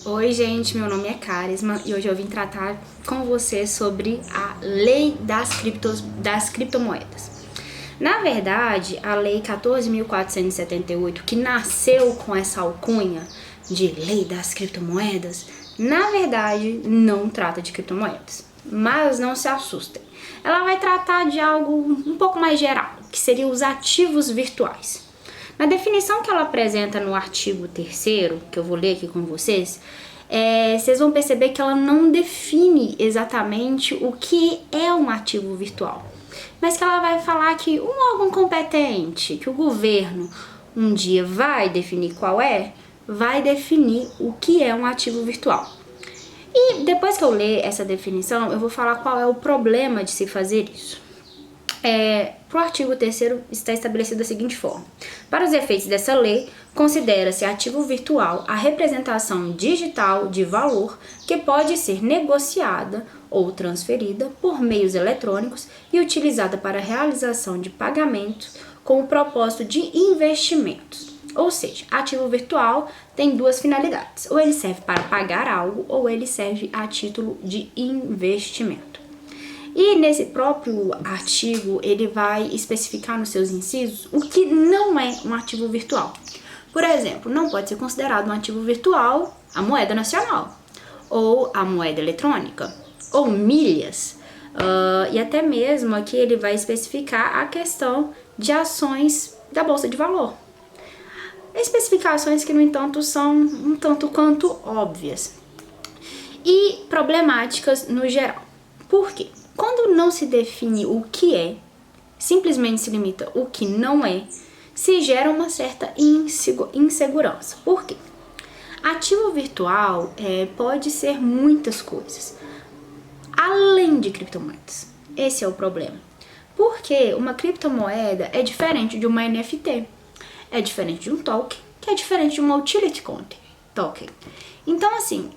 Oi, gente, meu nome é Carisma e hoje eu vim tratar com você sobre a lei das criptomoedas. Na verdade, a lei 14.478, que nasceu com essa alcunha de lei das criptomoedas, na verdade não trata de criptomoedas. Mas não se assustem. Ela vai tratar de algo um pouco mais geral, que seria os ativos virtuais. Na definição que ela apresenta no artigo 3º, que eu vou ler aqui com vocês, vocês vão perceber que ela não define exatamente o que é um ativo virtual, mas que ela vai falar que um órgão competente, que o governo um dia vai definir qual é, vai definir o que é um ativo virtual. E depois que eu ler essa definição, eu vou falar qual é o problema de se fazer isso. Para o artigo 3º está estabelecido da seguinte forma: para os efeitos dessa lei, considera-se ativo virtual a representação digital de valor que pode ser negociada ou transferida por meios eletrônicos e utilizada para a realização de pagamentos com o propósito de investimentos. Ou seja, ativo virtual tem duas finalidades: ou ele serve para pagar algo, ou ele serve a título de investimento. E nesse próprio artigo, ele vai especificar nos seus incisos o que não é um ativo virtual. Por exemplo, não pode ser considerado um ativo virtual a moeda nacional, ou a moeda eletrônica, ou milhas. E até mesmo aqui ele vai especificar a questão de ações da Bolsa de Valor. Especificações que, no entanto, são um tanto quanto óbvias e problemáticas no geral. Por quê? Quando não se define o que é, simplesmente se limita o que não é, se gera uma certa insegurança. Por quê? Ativo virtual pode ser muitas coisas, além de criptomoedas. Esse é o problema. Porque uma criptomoeda é diferente de uma NFT, é diferente de um token, que é diferente de uma utility token. Então, assim,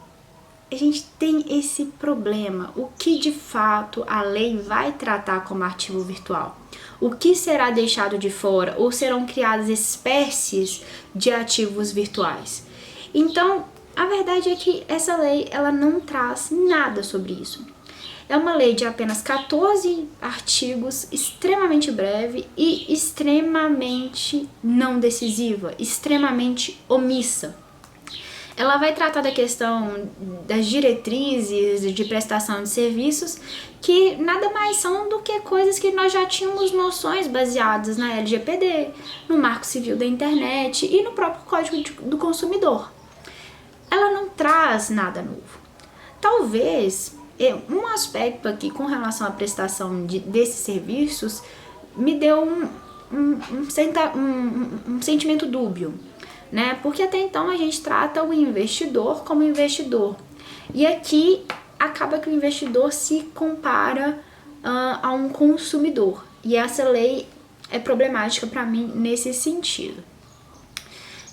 a gente tem esse problema. O que de fato a lei vai tratar como ativo virtual? O que será deixado de fora? Ou serão criadas espécies de ativos virtuais? Então, a verdade é que essa lei ela não traz nada sobre isso. É uma lei de apenas 14 artigos, extremamente breve e extremamente não decisiva, extremamente omissa. Ela vai tratar da questão das diretrizes de prestação de serviços, que nada mais são do que coisas que nós já tínhamos noções baseadas na LGPD, no Marco Civil da Internet e no próprio Código do Consumidor. Ela não traz nada novo. Talvez um aspecto aqui com relação à prestação desses serviços me deu um sentimento dúbio, né? Porque até então a gente trata o investidor como investidor. E aqui acaba que o investidor se compara a um consumidor. E essa lei é problemática para mim nesse sentido.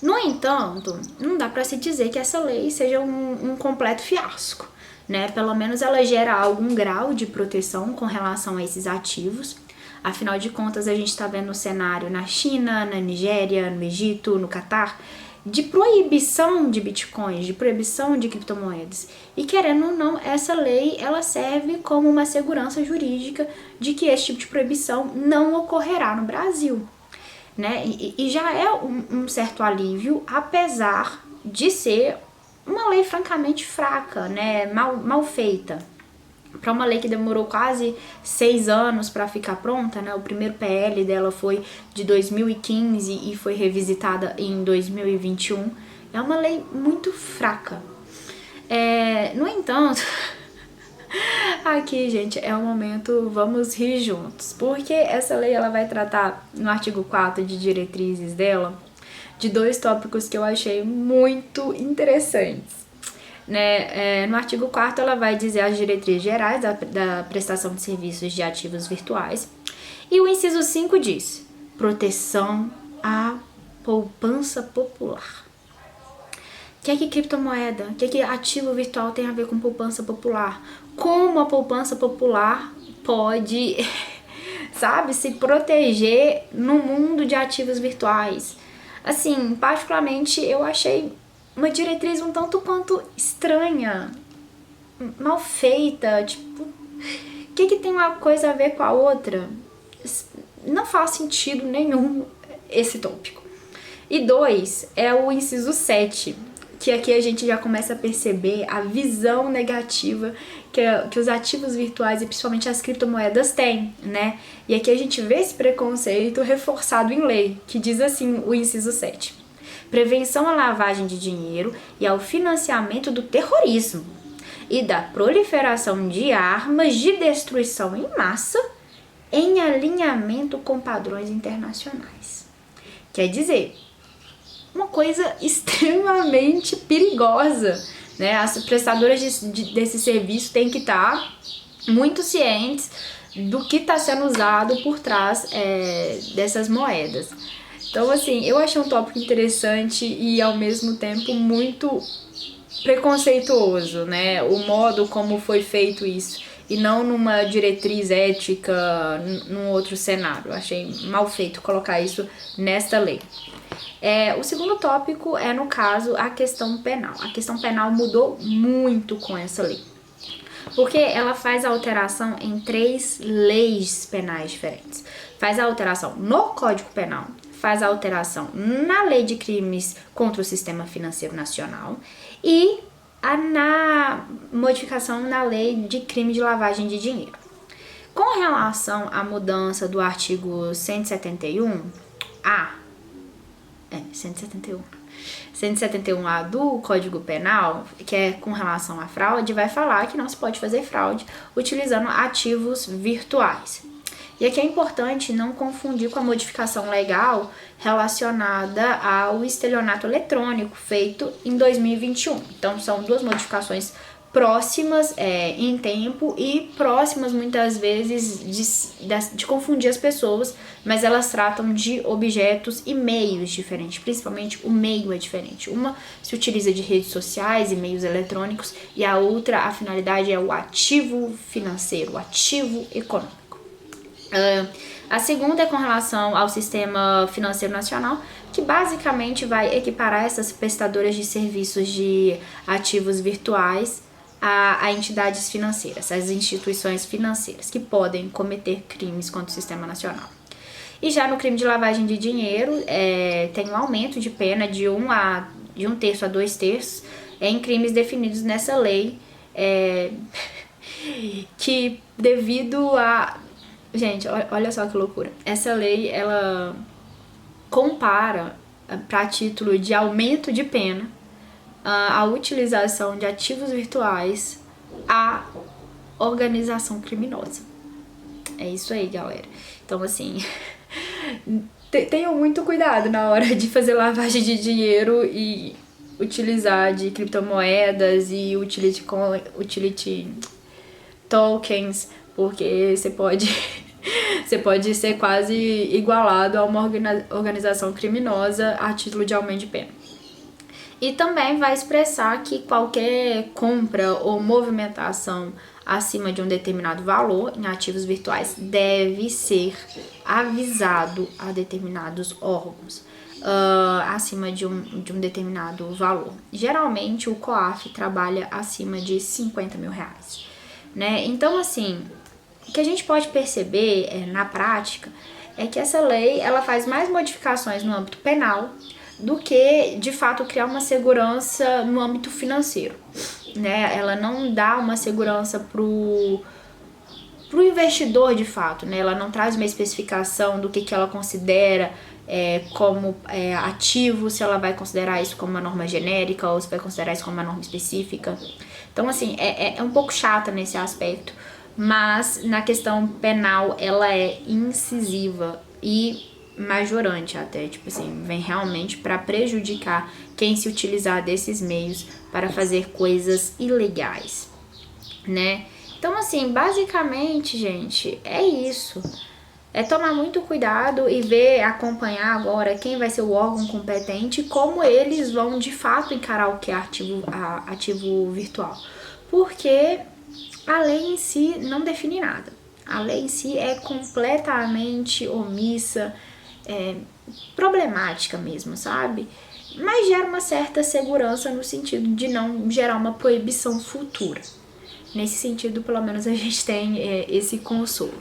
No entanto, não dá para se dizer que essa lei seja um completo fiasco, né? Pelo menos ela gera algum grau de proteção com relação a esses ativos. Afinal de contas, a gente está vendo um cenário na China, na Nigéria, no Egito, no Catar, de proibição de bitcoins, de proibição de criptomoedas. E querendo ou não, essa lei ela serve como uma segurança jurídica de que esse tipo de proibição não ocorrerá no Brasil, né? E já é um certo alívio, apesar de ser uma lei francamente fraca, né? Mal feita. Para uma lei que demorou quase 6 anos para ficar pronta, né? O primeiro PL dela foi de 2015 e foi revisitada em 2021. É uma lei muito fraca. No entanto, aqui, gente, é o momento vamos rir juntos, porque essa lei ela vai tratar no artigo 4 de diretrizes dela de 2 tópicos que eu achei muito interessantes. Né? No artigo 4º ela vai dizer as diretrizes gerais da prestação de serviços de ativos virtuais. E o inciso 5 diz: proteção à poupança popular. O que é que criptomoeda, o que é que ativo virtual tem a ver com poupança popular? Como a poupança popular pode, sabe, se proteger no mundo de ativos virtuais? Assim, particularmente eu achei uma diretriz um tanto quanto estranha, mal feita, tipo, o que tem uma coisa a ver com a outra? Não faz sentido nenhum esse tópico. E 2 é o inciso 7, que aqui a gente já começa a perceber a visão negativa que os ativos virtuais e principalmente as criptomoedas têm, né? E aqui a gente vê esse preconceito reforçado em lei, que diz assim o inciso 7. Prevenção à lavagem de dinheiro e ao financiamento do terrorismo e da proliferação de armas de destruição em massa em alinhamento com padrões internacionais. Quer dizer, uma coisa extremamente perigosa, né? As prestadoras desse serviço têm que estar muito cientes do que está sendo usado por trás dessas moedas. Então, assim, eu achei um tópico interessante e, ao mesmo tempo, muito preconceituoso, né? O modo como foi feito isso e não numa diretriz ética, num outro cenário. Eu achei mal feito colocar isso nesta lei. O segundo tópico é, no caso, a questão penal. A questão penal mudou muito com essa lei, porque ela faz alteração em 3 leis penais diferentes. Faz a alteração no Código Penal, faz a alteração na Lei de Crimes contra o Sistema Financeiro Nacional e na modificação na Lei de Crime de Lavagem de Dinheiro. Com relação à mudança do artigo 171A, 171A do Código Penal, que é com relação à fraude, vai falar que não se pode fazer fraude utilizando ativos virtuais. E aqui é importante não confundir com a modificação legal relacionada ao estelionato eletrônico feito em 2021. Então, são 2 modificações próximas em tempo e próximas muitas vezes de confundir as pessoas, mas elas tratam de objetos e meios diferentes, principalmente o meio é diferente. Uma se utiliza de redes sociais e meios eletrônicos e a outra, a finalidade é o ativo financeiro, o ativo econômico. A segunda é com relação ao Sistema Financeiro Nacional, que basicamente vai equiparar essas prestadoras de serviços de ativos virtuais a entidades financeiras, as instituições financeiras, que podem cometer crimes contra o Sistema Nacional. E já no crime de lavagem de dinheiro, tem um aumento de pena de 1 terço a 2 terços em crimes definidos nessa lei, que devido a... Gente, olha só que loucura. Essa lei, ela compara, para título de aumento de pena, a utilização de ativos virtuais à organização criminosa. É isso aí, galera. Então, assim, tenham muito cuidado na hora de fazer lavagem de dinheiro e utilizar de criptomoedas e utility tokens, porque você pode ser quase igualado a uma organização criminosa a título de aumento de pena. E também vai expressar que qualquer compra ou movimentação acima de um determinado valor em ativos virtuais deve ser avisado a determinados órgãos acima de um determinado valor. Geralmente o COAF trabalha acima de R$50 mil, né? Então, assim, o que a gente pode perceber na prática é que essa lei ela faz mais modificações no âmbito penal do que, de fato, criar uma segurança no âmbito financeiro, né? Ela não dá uma segurança pro investidor, de fato, né? Ela não traz uma especificação do que ela considera como ativo, se ela vai considerar isso como uma norma genérica ou se vai considerar isso como uma norma específica. Então, assim, é um pouco chata nesse aspecto, mas na questão penal ela é incisiva e majorante até, tipo assim, vem realmente para prejudicar quem se utilizar desses meios para fazer coisas ilegais, né? Então, assim, basicamente, gente, é isso. É tomar muito cuidado e acompanhar agora quem vai ser o órgão competente e como eles vão, de fato, encarar o que é ativo virtual. Porque a lei em si não define nada. A lei em si é completamente omissa, problemática mesmo, sabe? mas gera uma certa segurança no sentido de não gerar uma proibição futura. Nesse sentido, pelo menos a gente tem esse consolo.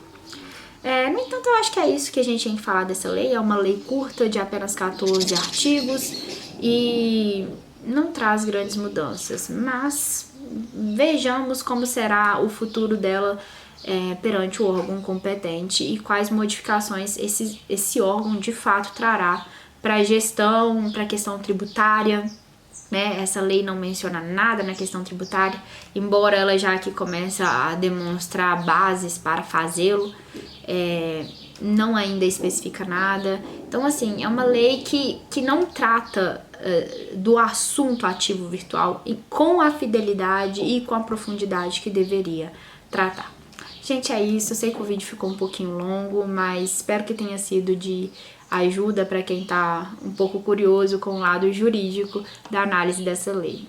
No entanto, eu acho que é isso que a gente tem que falar dessa lei. É uma lei curta, de apenas 14 artigos e não traz grandes mudanças, mas vejamos como será o futuro dela perante o órgão competente e quais modificações esse órgão de fato trará para a gestão, para a questão tributária, né? Essa lei não menciona nada na questão tributária, embora ela já aqui comece a demonstrar bases para fazê-lo, não ainda especifica nada. Então, assim, é uma lei que não trata do assunto ativo virtual e com a fidelidade e com a profundidade que deveria tratar. Gente, é isso. Eu sei que o vídeo ficou um pouquinho longo, mas espero que tenha sido de ajuda para quem tá um pouco curioso com o lado jurídico da análise dessa lei.